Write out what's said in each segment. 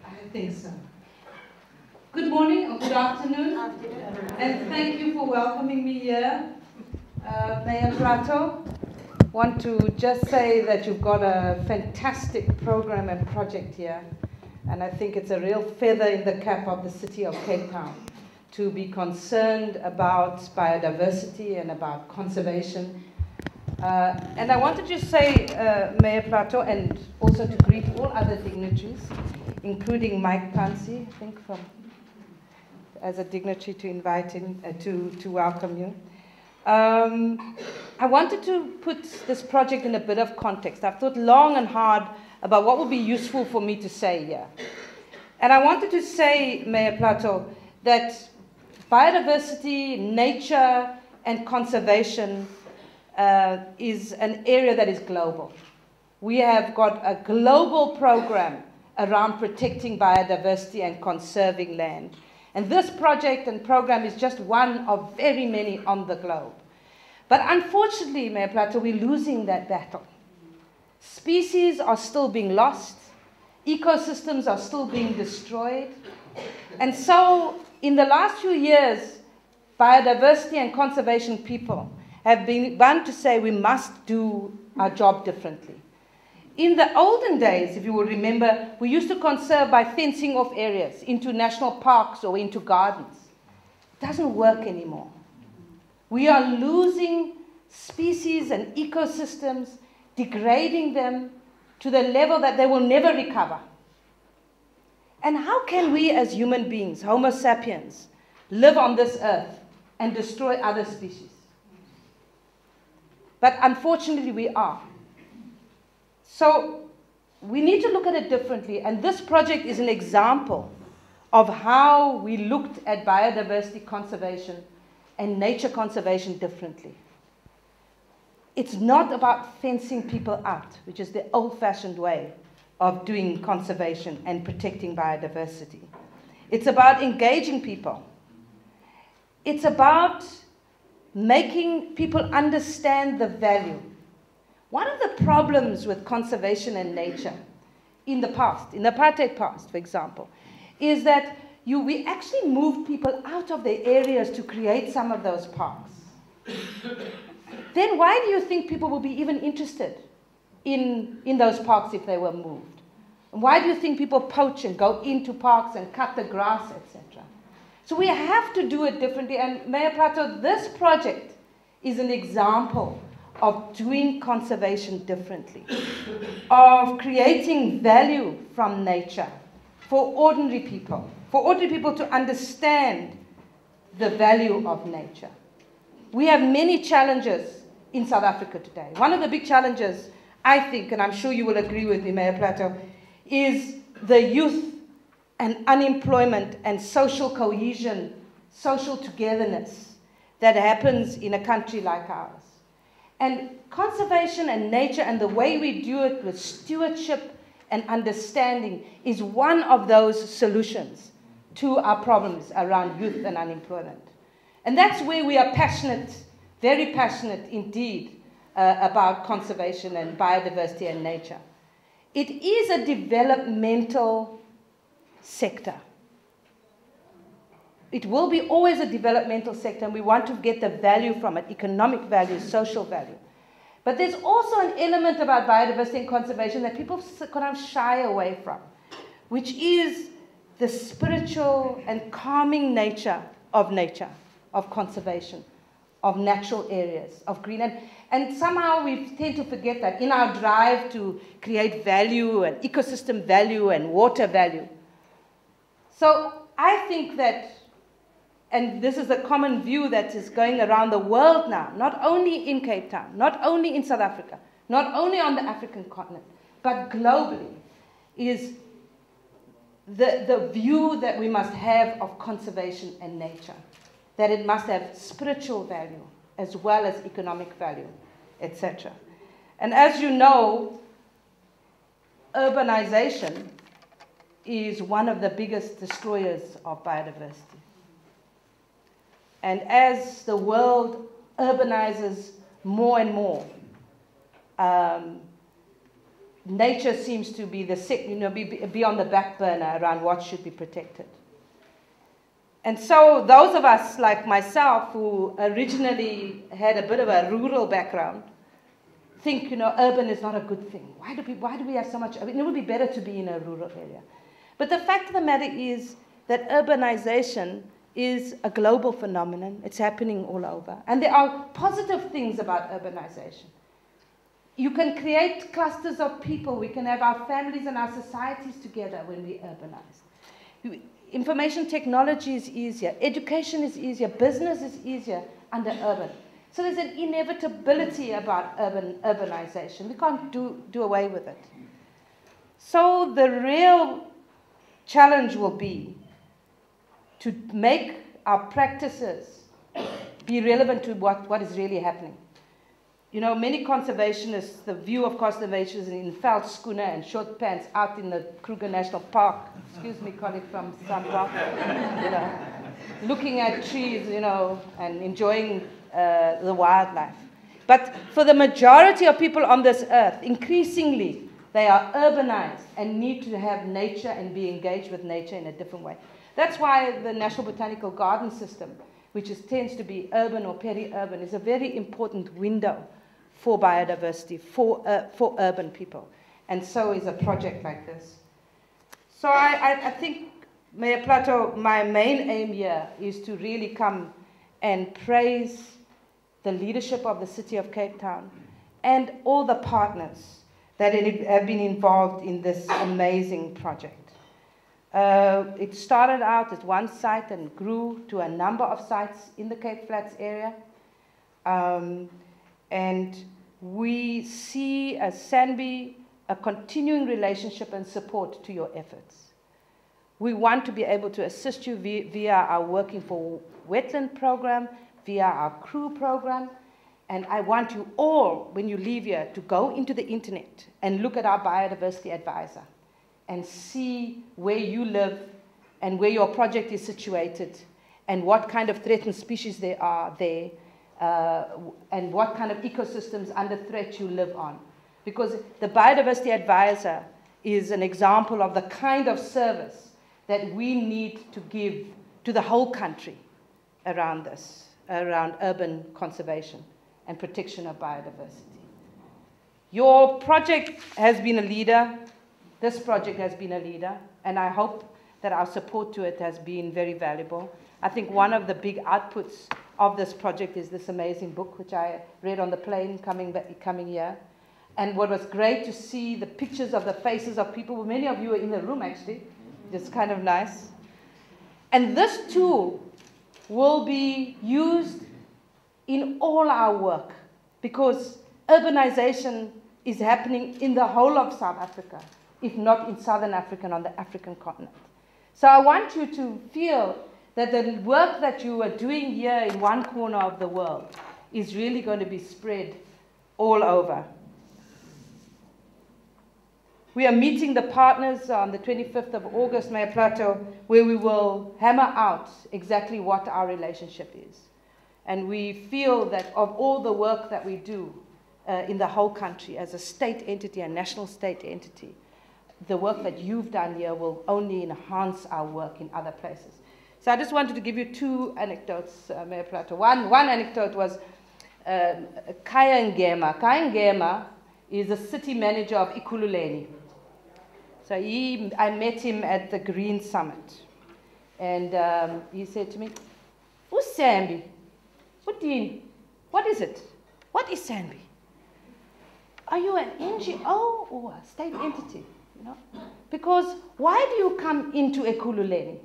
I think so. Good morning or good afternoon. And thank you for welcoming me here. Mayor Plato, want to just say that you've got a fantastic program and project here. And I think it's a real feather in the cap of the city of Cape Town to be concerned about biodiversity and about conservation. And I wanted to say, Mayor Plato, and also to greet all other dignitaries, including Mike Pansy, I think, as a dignitary to invite him, to welcome you. I wanted to put this project in a bit of context. I've thought long and hard about what would be useful for me to say here. And I wanted to say, Mayor Plato, that biodiversity, nature, and conservation is an area that is global. We have got a global program around protecting biodiversity and conserving land. And this project and program is just one of very many on the globe. But unfortunately, Mayor Plato, we're losing that battle. Species are still being lost. Ecosystems are still being destroyed. And so, in the last few years, biodiversity and conservation people have been one to say we must do our job differently. In the olden days, if you will remember, we used to conserve by fencing off areas into national parks or into gardens. It doesn't work anymore. We are losing species and ecosystems, degrading them to the level that they will never recover. And how can we as human beings, Homo sapiens, live on this earth and destroy other species? But unfortunately, we are. So we need to look at it differently, and this project is an example of how we looked at biodiversity conservation and nature conservation differently. It's not about fencing people out, which is the old-fashioned way of doing conservation and protecting biodiversity. It's about engaging people. It's about making people understand the value. One of the problems with conservation and nature in the past, in the apartheid past, for example, is that we actually moved people out of their areas to create some of those parks. Then why do you think people will be even interested in those parks if they were moved? And why do you think people poach and go into parks and cut the grass, etc.? So we have to do it differently. And Mayor Plato, this project is an example of doing conservation differently, of creating value from nature for ordinary people to understand the value of nature. We have many challenges in South Africa today. One of the big challenges, I think, and I'm sure you will agree with me, Mayor Plato, is the youth and unemployment and social cohesion, social togetherness that happens in a country like ours. And conservation and nature and the way we do it with stewardship and understanding is one of those solutions to our problems around youth and unemployment. And that's where we are passionate, very passionate indeed, about conservation and biodiversity and nature. It is a developmental sector. It will be always a developmental sector, and we want to get the value from it, economic value, social value. But there's also an element about biodiversity and conservation that people kind of shy away from, which is the spiritual and calming nature, of conservation, of natural areas, of green. And somehow we tend to forget that in our drive to create value and ecosystem value and water value. So I think that, and this is a common view that is going around the world now, not only in Cape Town, not only in South Africa, not only on the African continent, but globally, is the view that we must have of conservation and nature, that it must have spiritual value as well as economic value, etc. And as you know, urbanization is one of the biggest destroyers of biodiversity. And as the world urbanizes more and more, nature seems to be be on the back burner around what should be protected. And so those of us like myself who originally had a bit of a rural background think, urban is not a good thing. Why do we have so much? It would be better to be in a rural area. But the fact of the matter is that urbanization is a global phenomenon. It's happening all over. And there are positive things about urbanization. You can create clusters of people. We can have our families and our societies together when we urbanize. Information technology is easier. Education is easier. Business is easier under urban. So there's an inevitability about urbanization. We can't do away with it. So the real challenge will be to make our practices be relevant to what is really happening. Many conservationists, the view of conservation is in veldskoene and short pants out in the Kruger National Park, excuse me, colleague from SANBI, looking at trees, and enjoying the wildlife. But for the majority of people on this earth, increasingly, they are urbanized and need to have nature and be engaged with nature in a different way. That's why the National Botanical Garden system, which tends to be urban or peri-urban, is a very important window for biodiversity, for urban people. And so is a project like this. So I think, Mayor Plato, my main aim here is to really come and praise the leadership of the City of Cape Town and all the partners that have been involved in this amazing project. It started out at one site and grew to a number of sites in the Cape Flats area. And we see as SANBI a continuing relationship and support to your efforts. We want to be able to assist you via our Working for Wetland program, via our CREW program. And I want you all, when you leave here, to go into the internet and look at our biodiversity advisor and see where you live and where your project is situated and what kind of threatened species there are there. And what kind of ecosystems under threat you live on. Because the Biodiversity Advisor is an example of the kind of service that we need to give to the whole country around this, around urban conservation and protection of biodiversity. Your project has been a leader. This project has been a leader. And I hope that our support to it has been very valuable. I think one of the big outputs of this project is this amazing book, which I read on the plane coming here. And what was great to see the pictures of the faces of people. Many of you are in the room, actually. It's kind of nice. And this tool will be used in all our work because urbanization is happening in the whole of South Africa, if not in Southern Africa and on the African continent. So I want you to feel that the work that you are doing here in one corner of the world is really going to be spread all over. We are meeting the partners on the 25th of August, Mayor Plato, where we will hammer out exactly what our relationship is. And we feel that of all the work that we do in the whole country as a state entity, a national state entity, the work that you've done here will only enhance our work in other places. So I just wanted to give you two anecdotes, Mayor Plato. One anecdote was Kaya Ngema. Kaya Ngema is a city manager of Ekhululeni. So I met him at the Green Summit. And he said to me, "Who's SANBI? What is it? What is SANBI? Are you an NGO or a state entity? Because why do you come into Ekhululeni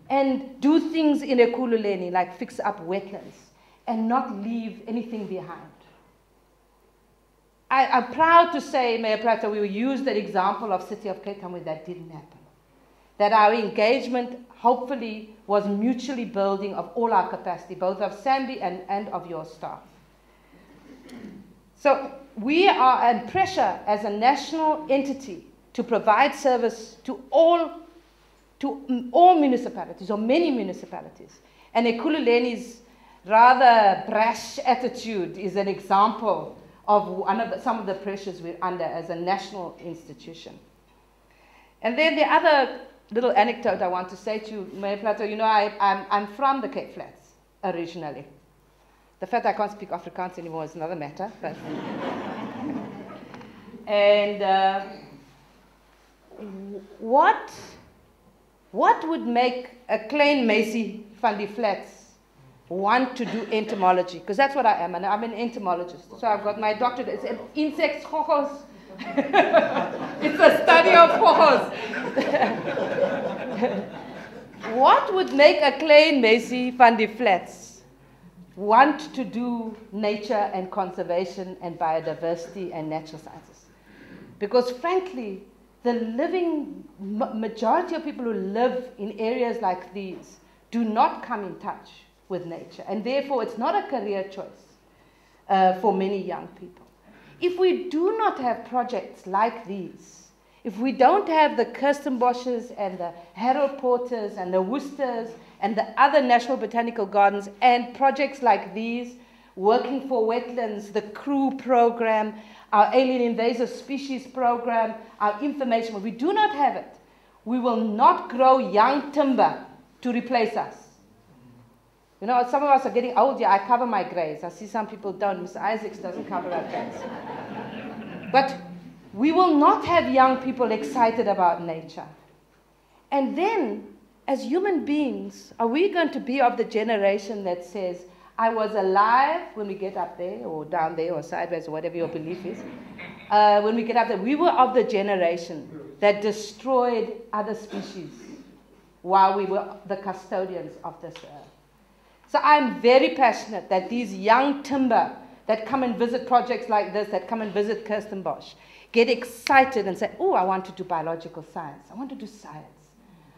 and do things in Ekhululeni like fix up wetlands and not leave anything behind?" I'm proud to say, Mayor Plato, we used that example of City of Cape Town where that didn't happen. That our engagement hopefully was mutually building of all our capacity, both of SANBI and of your staff. So we are under pressure as a national entity to provide service to all municipalities, or many municipalities. And Ekhululeni's rather brash attitude is an example of some of the pressures we're under as a national institution. And then the other little anecdote I want to say to you, Mayor Plato, you know, I'm from the Cape Flats originally. The fact I can't speak Afrikaans anymore is another matter. But and what would make a Klein Macy van die Flats want to do entomology? Because that's what I am, and I'm an entomologist. So I've got my doctorate. It's in insects, hohos. It's a study of hohos. What would make a Klein Macy van die Flats want to do nature and conservation and biodiversity and natural sciences? Because frankly, the living majority of people who live in areas like these do not come in touch with nature, and therefore it's not a career choice for many young people. If we do not have projects like these, if we don't have the Kirstenbosches and the Harold Porters and the Worcesters and the other national botanical gardens and projects like these, working for wetlands, the CREW program, our alien invasive species program, our information, if we do not have it, we will not grow young timber to replace us. You know, some of us are getting old. Yeah, I cover my grays. I see some people don't. Mr. Isaacs doesn't cover our grays. But we will not have young people excited about nature. And then, as human beings, are we going to be of the generation that says, I was alive when we get up there, or down there, or sideways, or whatever your belief is. When we get up there, we were of the generation that destroyed other species while we were the custodians of this earth. So I'm very passionate that these young timber that come and visit projects like this, that come and visit Kirstenbosch, get excited and say, oh, I want to do biological science. I want to do science.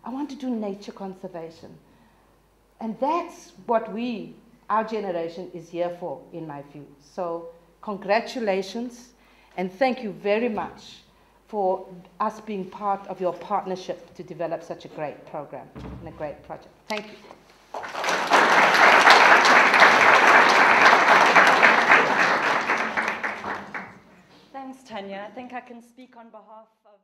I want to do nature conservation. And that's what our generation is here for, in my view. So congratulations, and thank you very much for us being part of your partnership to develop such a great program and a great project. Thank you. Thanks, Tanya. I think I can speak on behalf of